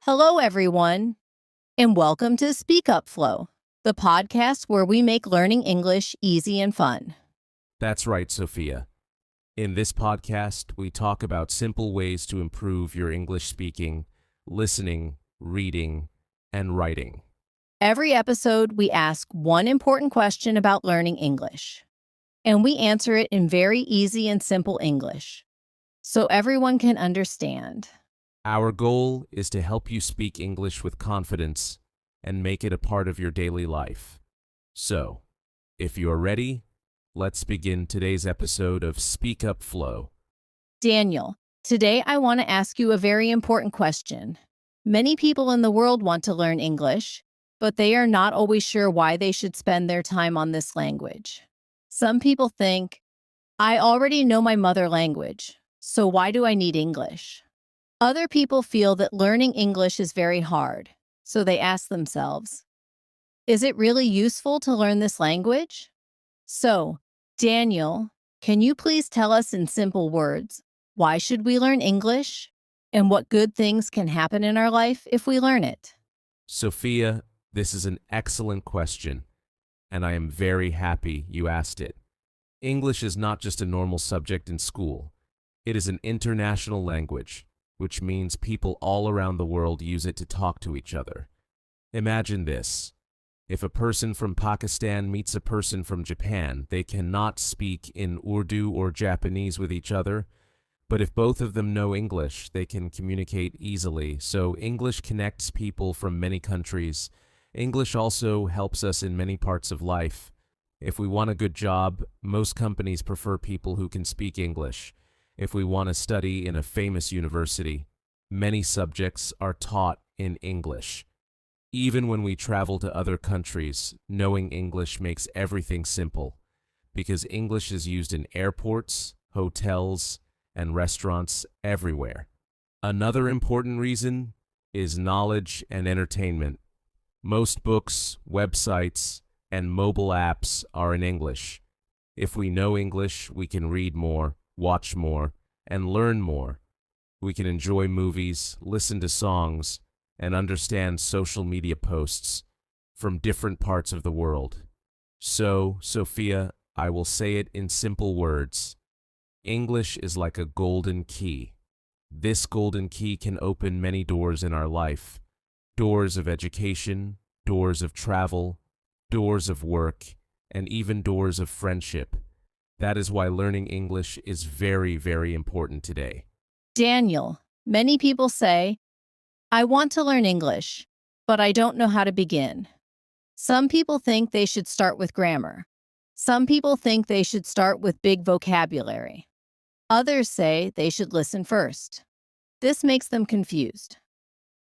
Hello, everyone, and welcome to Speak Up Flow, the podcast where we make learning English easy and fun. That's right, Sophia. In this podcast, we talk about simple ways to improve your English speaking, listening, reading, and writing. Every episode, we ask one important question about learning English, and we answer it in very easy and simple English, so everyone can understand. Our goal is to help you speak English with confidence and make it a part of your daily life. So, if you're ready, let's begin today's episode of Speak Up Flow. Daniel, today I want to ask you a very important question. Many people in the world want to learn English, but they are not always sure why they should spend their time on this language. Some people think, I already know my mother language, so why do I need English? Other people feel that learning English is very hard, so they ask themselves, is it really useful to learn this language? So, Daniel, can you please tell us in simple words, why should we learn English? And what good things can happen in our life if we learn it? Sophia, this is an excellent question, and I am very happy you asked it. English is not just a normal subject in school. It is an international language, which means people all around the world use it to talk to each other. Imagine this. If a person from Pakistan meets a person from Japan, they cannot speak in Urdu or Japanese with each other, but if both of them know English, they can communicate easily. So English connects people from many countries. English also helps us in many parts of life. If we want a good job, most companies prefer people who can speak English. If we want to study in a famous university, many subjects are taught in English. Even when we travel to other countries, knowing English makes everything simple, because English is used in airports, hotels, and restaurants everywhere. Another important reason is knowledge and entertainment. Most books, websites, and mobile apps are in English. If we know English, we can read more, watch more, and learn more. We can enjoy movies, listen to songs, and understand social media posts from different parts of the world. So, Sophia, I will say it in simple words. English is like a golden key. This golden key can open many doors in our life. Doors of education, doors of travel, doors of work, and even doors of friendship. That is why learning English is very, very important today. Daniel, many people say, I want to learn English, but I don't know how to begin. Some people think they should start with grammar. Some people think they should start with big vocabulary. Others say they should listen first. This makes them confused.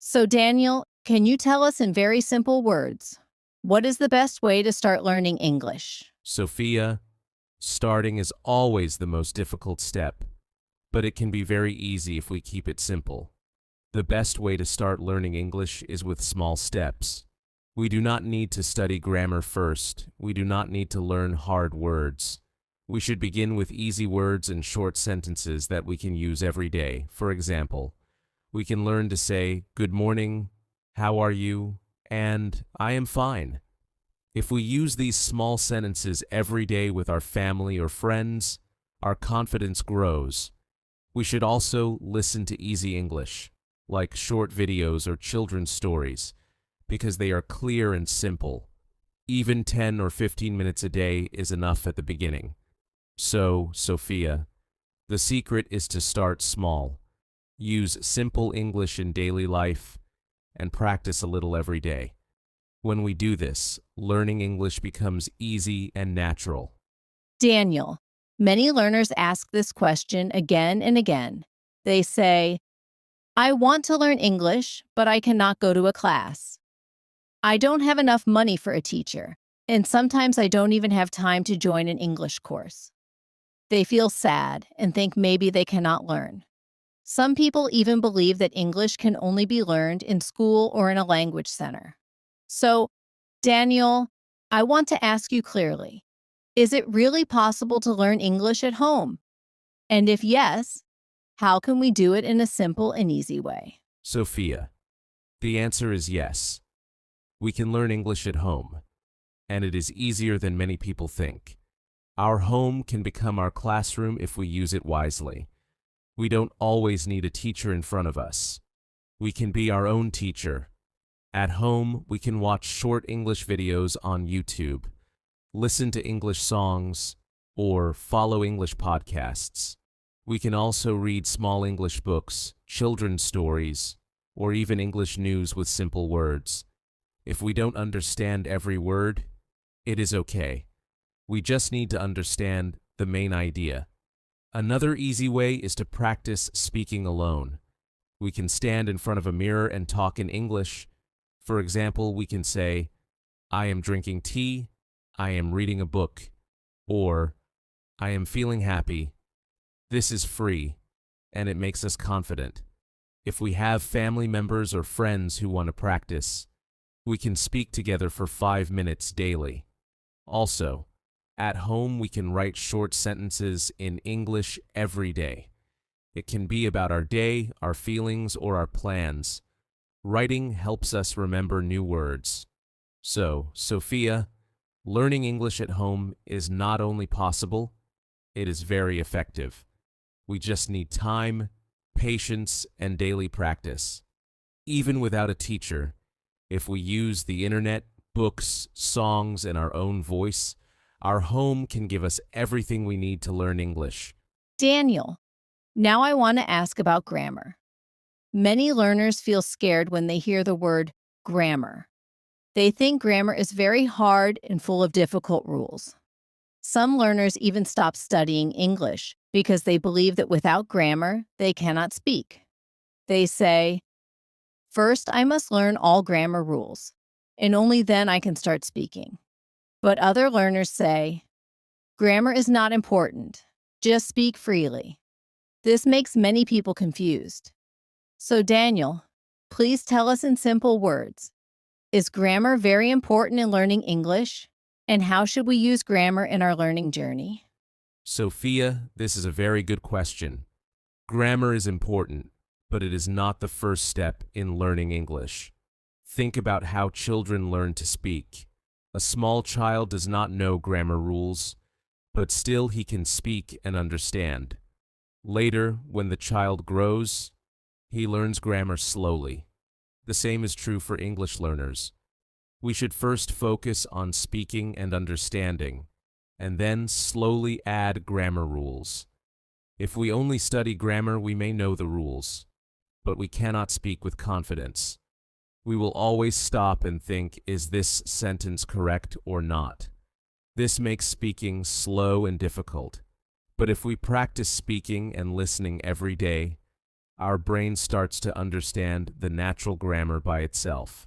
So, Daniel, can you tell us in very simple words, what is the best way to start learning English? Sophia, starting is always the most difficult step, but it can be very easy if we keep it simple. The best way to start learning English is with small steps. We do not need to study grammar first. We do not need to learn hard words. We should begin with easy words and short sentences that we can use every day. For example, we can learn to say, "Good morning," "How are you?" and "I am fine." If we use these small sentences every day with our family or friends, our confidence grows. We should also listen to easy English, like short videos or children's stories, because they are clear and simple. Even 10 or 15 minutes a day is enough at the beginning. So, Sophia, the secret is to start small. Use simple English in daily life and practice a little every day. When we do this, learning English becomes easy and natural. Daniel, many learners ask this question again and again. They say, I want to learn English, but I cannot go to a class. I don't have enough money for a teacher, and sometimes I don't even have time to join an English course. They feel sad and think maybe they cannot learn. Some people even believe that English can only be learned in school or in a language center. So, Daniel, I want to ask you clearly, is it really possible to learn English at home? And if yes, how can we do it in a simple and easy way? Sophia, The answer is yes. We can learn English at home, and it is easier than many people think. Our home can become our classroom if we use it wisely. We don't always need a teacher in front of us. We can be our own teacher. At home, we can watch short English videos on YouTube, listen to English songs, or follow English podcasts. We can also read small English books, children's stories, or even English news with simple words. If we don't understand every word, it is okay. We just need to understand the main idea. Another easy way is to practice speaking alone. We can stand in front of a mirror and talk in English. For example, we can say, I am drinking tea, I am reading a book, or I am feeling happy. This is free, and it makes us confident. If we have family members or friends who want to practice, we can speak together for 5 minutes daily. Also, at home we can write short sentences in English every day. It can be about our day, our feelings, or our plans. Writing helps us remember new words. So, Sophia, learning English at home is not only possible, it is very effective. We just need time, patience, and daily practice. Even without a teacher, if we use the internet, books, songs, and our own voice, our home can give us everything we need to learn English. Daniel, now I want to ask about grammar. Many learners feel scared when they hear the word grammar. They think grammar is very hard and full of difficult rules. Some learners even stop studying English because they believe that without grammar, they cannot speak. They say, first, I must learn all grammar rules, and only then I can start speaking. But other learners say, grammar is not important, just speak freely. This makes many people confused. So Daniel, please tell us in simple words, is grammar very important in learning English? And how should we use grammar in our learning journey? Sophia, this is a very good question. Grammar is important, but it is not the first step in learning English. Think about how children learn to speak. A small child does not know grammar rules, but still he can speak and understand. Later, when the child grows, he learns grammar slowly. The same is true for English learners. We should first focus on speaking and understanding, and then slowly add grammar rules. If we only study grammar, we may know the rules, but we cannot speak with confidence. We will always stop and think, is this sentence correct or not? This makes speaking slow and difficult. But if we practice speaking and listening every day, our brain starts to understand the natural grammar by itself.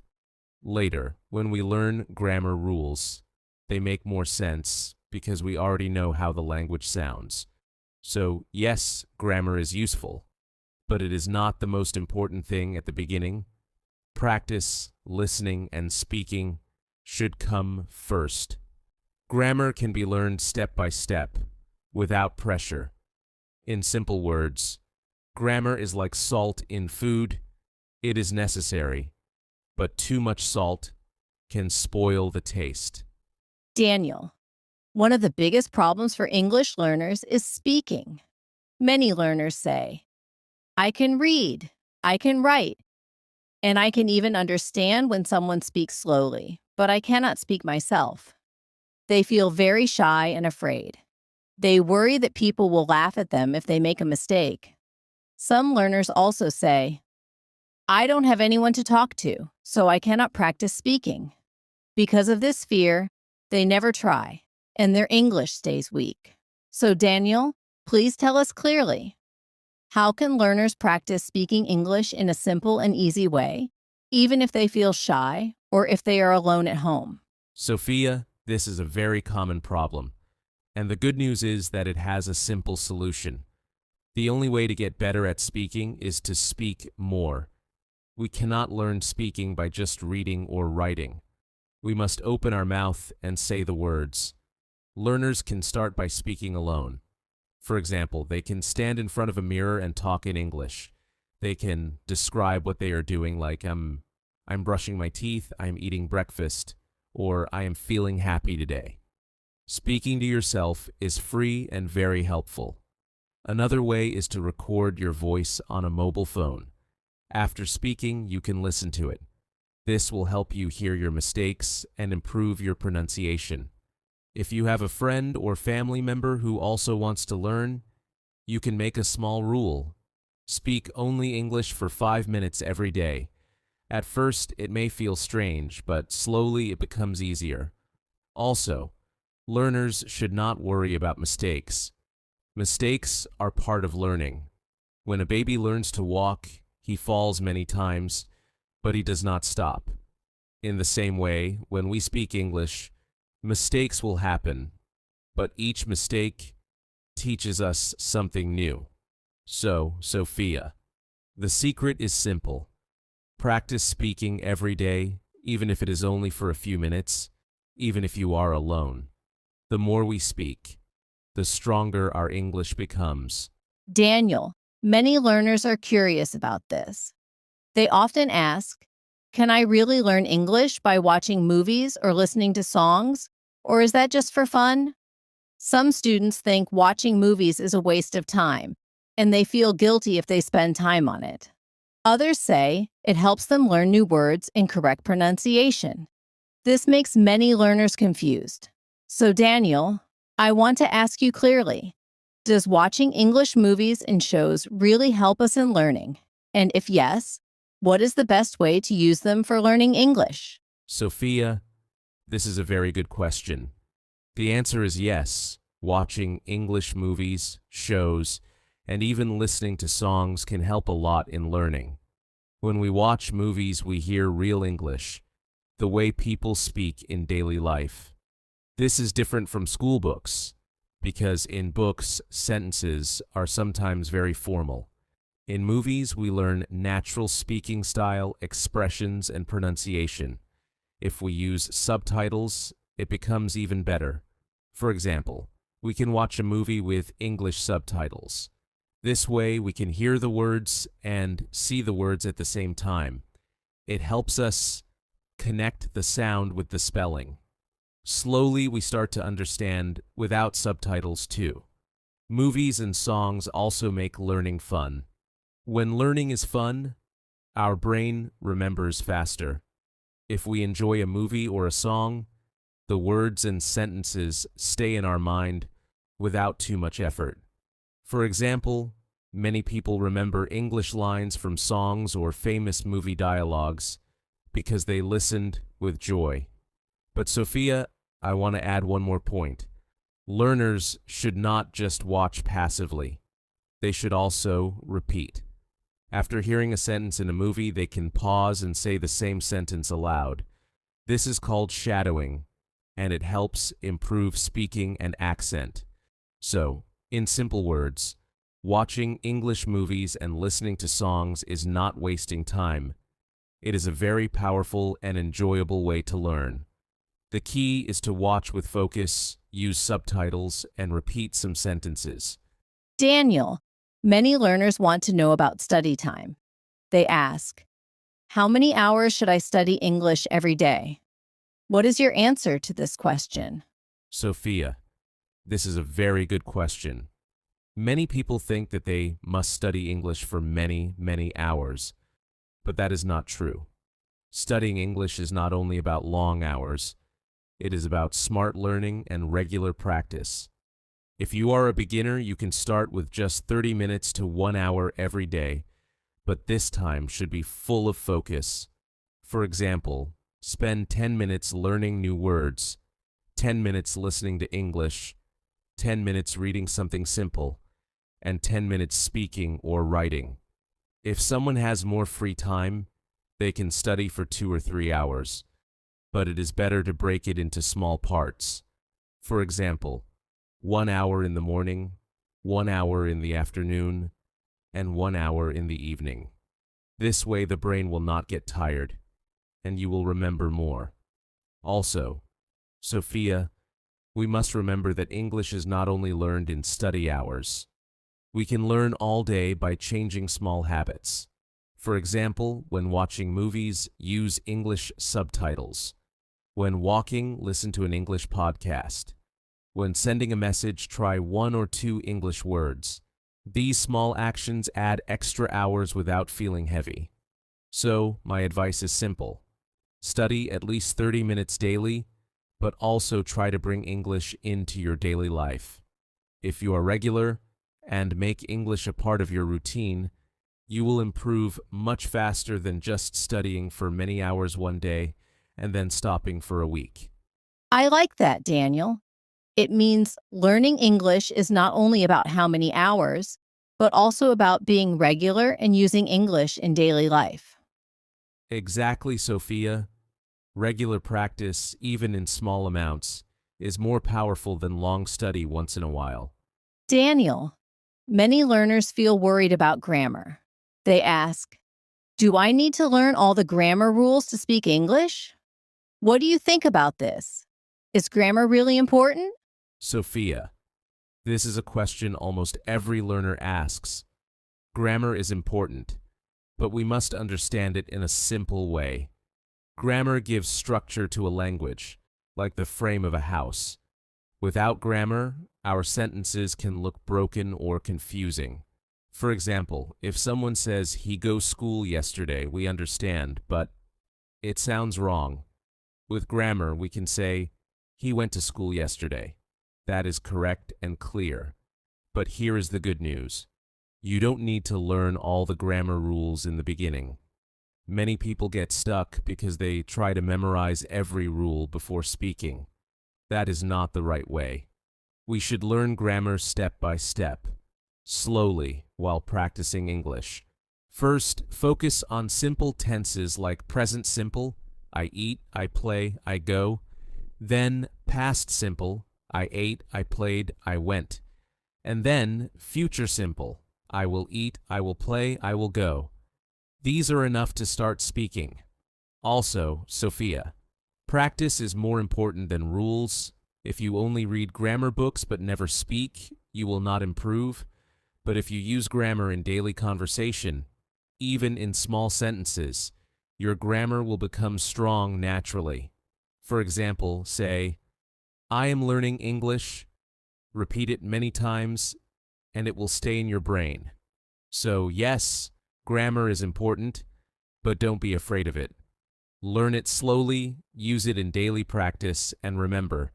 Later, when we learn grammar rules, they make more sense because we already know how the language sounds. So, yes, grammar is useful, but it is not the most important thing at the beginning. Practice, listening, and speaking should come first. Grammar can be learned step by step, without pressure. In simple words, grammar is like salt in food. It is necessary, but too much salt can spoil the taste. Daniel, one of the biggest problems for English learners is speaking. Many learners say, I can read, I can write, and I can even understand when someone speaks slowly, but I cannot speak myself. They feel very shy and afraid. They worry that people will laugh at them if they make a mistake. Some learners also say, I don't have anyone to talk to, so I cannot practice speaking. Because of this fear, they never try, and their English stays weak. So Daniel, please tell us clearly, how can learners practice speaking English in a simple and easy way, even if they feel shy or if they are alone at home? Sophia, this is a very common problem, and the good news is that it has a simple solution. The only way to get better at speaking is to speak more. We cannot learn speaking by just reading or writing. We must open our mouth and say the words. Learners can start by speaking alone. For example, they can stand in front of a mirror and talk in English. They can describe what they are doing like, I'm brushing my teeth, I'm eating breakfast, or I am feeling happy today. Speaking to yourself is free and very helpful. Another way is to record your voice on a mobile phone. After speaking, you can listen to it. This will help you hear your mistakes and improve your pronunciation. If you have a friend or family member who also wants to learn, you can make a small rule. Speak only English for 5 minutes every day. At first, it may feel strange, but slowly it becomes easier. Also, learners should not worry about mistakes. Mistakes are part of learning. When a baby learns to walk, he falls many times, but he does not stop. In the same way, when we speak English, mistakes will happen, but each mistake teaches us something new. So, Sophia, the secret is simple. Practice speaking every day, even if it is only for a few minutes, even if you are alone. The more we speak, the stronger our English becomes. Daniel, many learners are curious about this. They often ask, can I really learn English by watching movies or listening to songs? Or is that just for fun? Some students think watching movies is a waste of time, and they feel guilty if they spend time on it. Others say it helps them learn new words and correct pronunciation. This makes many learners confused. So, Daniel, I want to ask you clearly, does watching English movies and shows really help us in learning? And if yes, what is the best way to use them for learning English? Sophia, this is a very good question. The answer is yes. Watching English movies, shows, and even listening to songs can help a lot in learning. When we watch movies, we hear real English, the way people speak in daily life. This is different from school books, because in books, sentences are sometimes very formal. In movies, we learn natural speaking style, expressions, and pronunciation. If we use subtitles, it becomes even better. For example, we can watch a movie with English subtitles. This way, we can hear the words and see the words at the same time. It helps us connect the sound with the spelling. Slowly, we start to understand without subtitles too. Movies and songs also make learning fun. When learning is fun, our brain remembers faster. If we enjoy a movie or a song, the words and sentences stay in our mind without too much effort. For example, many people remember English lines from songs or famous movie dialogues because they listened with joy. But Sophia, I want to add one more point. Learners should not just watch passively. They should also repeat. After hearing a sentence in a movie, they can pause and say the same sentence aloud. This is called shadowing, and it helps improve speaking and accent. So, in simple words, watching English movies and listening to songs is not wasting time. It is a very powerful and enjoyable way to learn. The key is to watch with focus, use subtitles, and repeat some sentences. Daniel, many learners want to know about study time. They ask, how many hours should I study English every day? What is your answer to this question? Sophia, this is a very good question. Many people think that they must study English for many, many hours, but that is not true. Studying English is not only about long hours, it is about smart learning and regular practice. If you are a beginner, you can start with just 30 minutes to 1 hour every day, but this time should be full of focus. For example, spend 10 minutes learning new words, 10 minutes listening to English, 10 minutes reading something simple, and 10 minutes speaking or writing. If someone has more free time, they can study for 2 or 3 hours, but it is better to break it into small parts. For example, 1 hour in the morning, 1 hour in the afternoon, and 1 hour in the evening. This way the brain will not get tired, and you will remember more. Also, Sophia, we must remember that English is not only learned in study hours. We can learn all day by changing small habits. For example, when watching movies, use English subtitles. When walking, listen to an English podcast. When sending a message, try 1 or 2 English words. These small actions add extra hours without feeling heavy. So, my advice is simple. Study at least 30 minutes daily, but also try to bring English into your daily life. If you are regular and make English a part of your routine, you will improve much faster than just studying for many hours one day and then stopping for a week. I like that, Daniel. It means learning English is not only about how many hours, but also about being regular and using English in daily life. Exactly, Sophia. Regular practice, even in small amounts, is more powerful than long study once in a while. Daniel, many learners feel worried about grammar. They ask, do I need to learn all the grammar rules to speak English? What do you think about this? Is grammar really important? Sophia, this is a question almost every learner asks. Grammar is important, but we must understand it in a simple way. Grammar gives structure to a language, like the frame of a house. Without grammar, our sentences can look broken or confusing. For example, if someone says, "He goes school yesterday," we understand, but it sounds wrong. With grammar, we can say, "He went to school yesterday." That is correct and clear. But here is the good news. You don't need to learn all the grammar rules in the beginning. Many people get stuck because they try to memorize every rule before speaking. That is not the right way. We should learn grammar step by step, slowly, while practicing English. First, focus on simple tenses like present simple, I eat, I play, I go. Then past simple, I ate, I played, I went. And then future simple, I will eat, I will play, I will go. These are enough to start speaking. Also, Sophia, practice is more important than rules. If you only read grammar books but never speak, you will not improve. But if you use grammar in daily conversation, even in small sentences, your grammar will become strong naturally. For example, say, "I am learning English." Repeat it many times, and it will stay in your brain. So yes, grammar is important, but don't be afraid of it. Learn it slowly, use it in daily practice, and remember,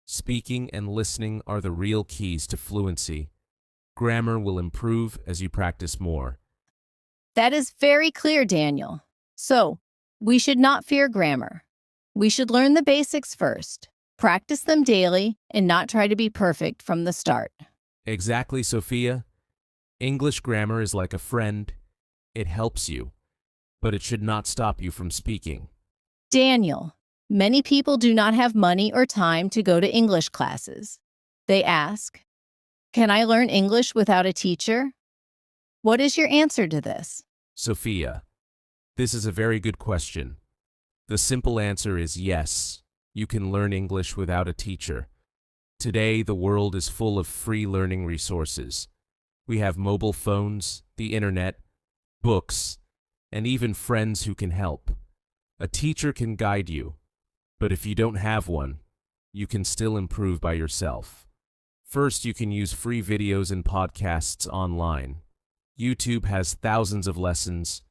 speaking and listening are the real keys to fluency. Grammar will improve as you practice more. That is very clear, Daniel. So, we should not fear grammar. We should learn the basics first, practice them daily, and not try to be perfect from the start. Exactly, Sophia. English grammar is like a friend. It helps you, but it should not stop you from speaking. Daniel, many people do not have money or time to go to English classes. They ask, can I learn English without a teacher? What is your answer to this? Sophia, this is a very good question. The simple answer is yes, you can learn English without a teacher. Today, the world is full of free learning resources. We have mobile phones, the internet, books, and even friends who can help. A teacher can guide you, but if you don't have one, you can still improve by yourself. First, you can use free videos and podcasts online. YouTube has thousands of lessons.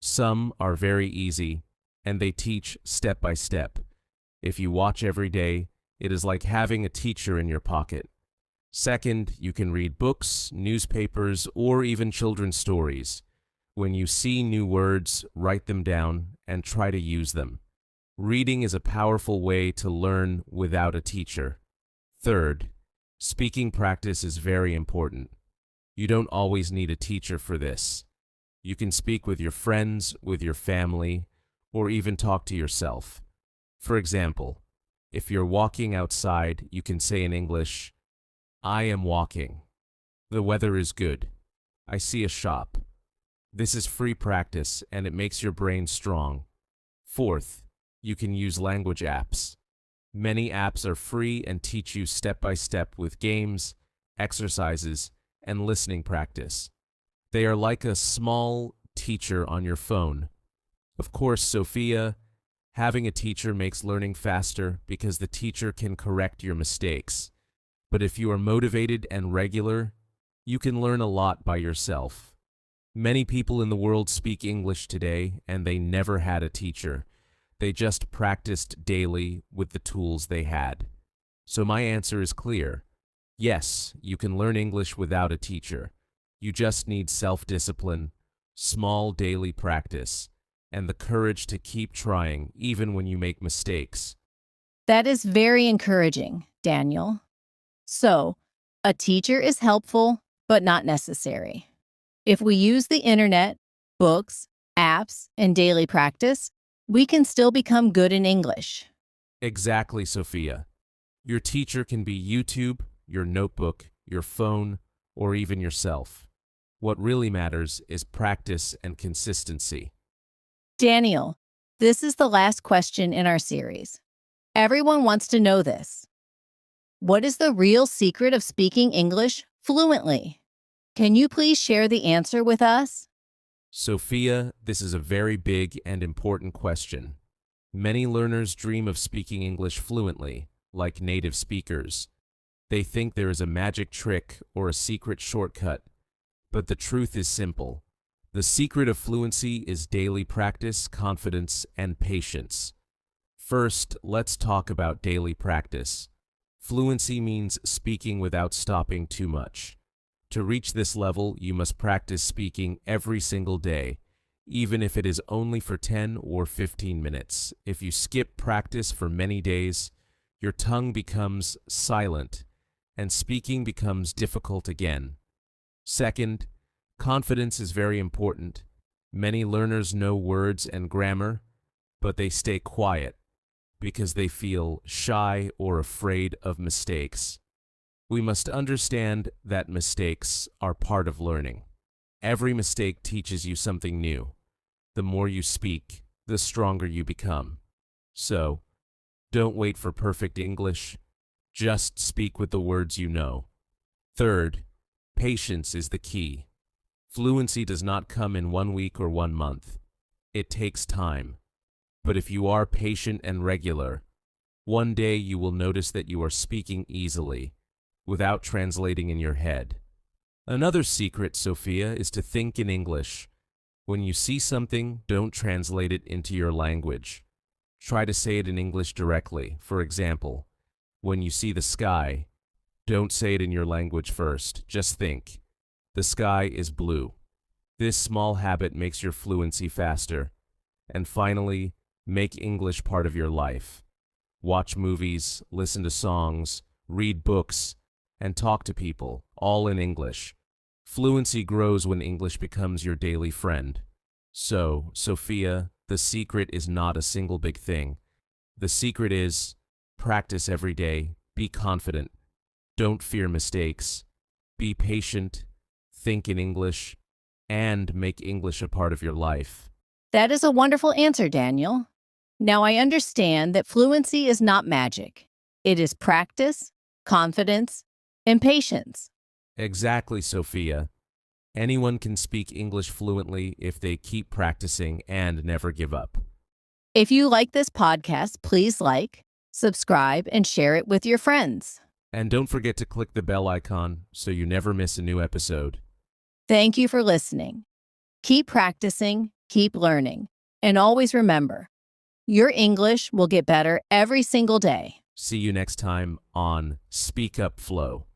Some are very easy, and they teach step by step. If you watch every day, it is like having a teacher in your pocket. Second, you can read books, newspapers, or even children's stories. When you see new words, write them down and try to use them. Reading is a powerful way to learn without a teacher. Third, speaking practice is very important. You don't always need a teacher for this. You can speak with your friends, with your family, or even talk to yourself. For example, if you're walking outside, you can say in English, "I am walking. The weather is good. I see a shop." This is free practice and it makes your brain strong. Fourth, you can use language apps. Many apps are free and teach you step by step with games, exercises, and listening practice. They are like a small teacher on your phone. Of course, Sophia, having a teacher makes learning faster because the teacher can correct your mistakes. But if you are motivated and regular, you can learn a lot by yourself. Many people in the world speak English today, and they never had a teacher. They just practiced daily with the tools they had. So my answer is clear. Yes, you can learn English without a teacher. You just need self-discipline, small daily practice, and the courage to keep trying even when you make mistakes. That is very encouraging, Daniel. So, a teacher is helpful, but not necessary. If we use the internet, books, apps, and daily practice, we can still become good in English. Exactly, Sophia. Your teacher can be YouTube, your notebook, your phone, or even yourself. What really matters is practice and consistency. Daniel, this is the last question in our series. Everyone wants to know this. What is the real secret of speaking English fluently? Can you please share the answer with us? Sophia, this is a very big and important question. Many learners dream of speaking English fluently, like native speakers. They think there is a magic trick or a secret shortcut, but the truth is simple. The secret of fluency is daily practice, confidence, and patience. First, let's talk about daily practice. Fluency means speaking without stopping too much. To reach this level, you must practice speaking every single day, even if it is only for 10 or 15 minutes. If you skip practice for many days, your tongue becomes silent, and speaking becomes difficult again. Second, confidence is very important. Many learners know words and grammar, but they stay quiet because they feel shy or afraid of mistakes. We must understand that mistakes are part of learning. Every mistake teaches you something new. The more you speak, the stronger you become. So, don't wait for perfect English. Just speak with the words you know. Third, patience is the key. Fluency does not come in 1 week or 1 month. It takes time. But if you are patient and regular, one day you will notice that you are speaking easily, without translating in your head. Another secret, Sophia, is to think in English. When you see something, don't translate it into your language. Try to say it in English directly. For example, when you see the sky, don't say it in your language first. Just think, the sky is blue. This small habit makes your fluency faster. And finally, make English part of your life. Watch movies, listen to songs, read books, and talk to people, all in English. Fluency grows when English becomes your daily friend. So, Sophia, the secret is not a single big thing. The secret is practice every day, be confident, don't fear mistakes, be patient, think in English, and make English a part of your life. That is a wonderful answer, Daniel. Now I understand that fluency is not magic. It is practice, confidence, and patience. Exactly, Sophia. Anyone can speak English fluently if they keep practicing and never give up. If you like this podcast, please like, subscribe, and share it with your friends. And don't forget to click the bell icon so you never miss a new episode. Thank you for listening. Keep practicing, keep learning, and always remember, your English will get better every single day. See you next time on Speak Up Flow.